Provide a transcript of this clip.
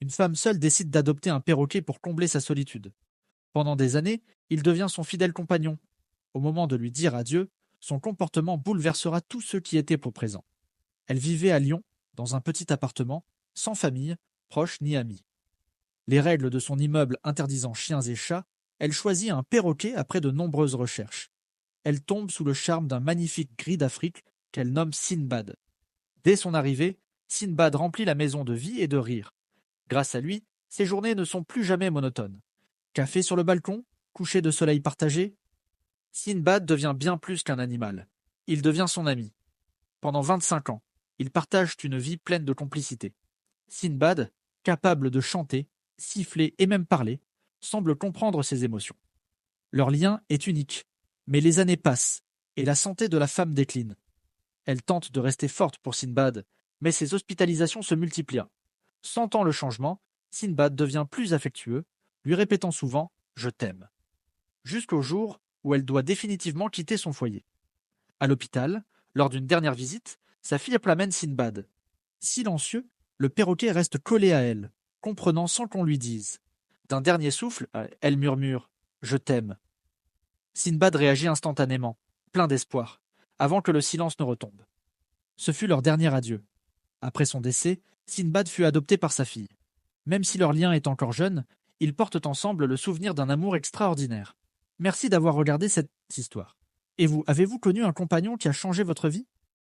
Une femme seule décide d'adopter un perroquet pour combler sa solitude. Pendant des années, il devient son fidèle compagnon. Au moment de lui dire adieu, son comportement bouleversera tous ceux qui étaient pour présent. Elle vivait à Lyon, dans un petit appartement, sans famille, proche ni amis. Les règles de son immeuble interdisant chiens et chats, elle choisit un perroquet après de nombreuses recherches. Elle tombe sous le charme d'un magnifique gris d'Afrique qu'elle nomme Sinbad. Dès son arrivée, Sinbad remplit la maison de vie et de rire. Grâce à lui, ses journées ne sont plus jamais monotones. Café sur le balcon, coucher de soleil partagé, Sinbad devient bien plus qu'un animal. Il devient son ami. Pendant 25 ans, ils partagent une vie pleine de complicité. Sinbad, capable de chanter, siffler et même parler, semble comprendre ses émotions. Leur lien est unique, mais les années passent et la santé de la femme décline. Elle tente de rester forte pour Sinbad, mais ses hospitalisations se multiplient. Sentant le changement, Sinbad devient plus affectueux, lui répétant souvent « Je t'aime », jusqu'au jour où elle doit définitivement quitter son foyer. À l'hôpital, lors d'une dernière visite, sa fille ramène Sinbad. Silencieux, le perroquet reste collé à elle, comprenant sans qu'on lui dise. D'un dernier souffle, elle murmure « Je t'aime ». Sinbad réagit instantanément, plein d'espoir, avant que le silence ne retombe. Ce fut leur dernier adieu. Après son décès, Sinbad fut adopté par sa fille. Même si leur lien est encore jeune, ils portent ensemble le souvenir d'un amour extraordinaire. Merci d'avoir regardé cette histoire. Et vous, avez-vous connu un compagnon qui a changé votre vie?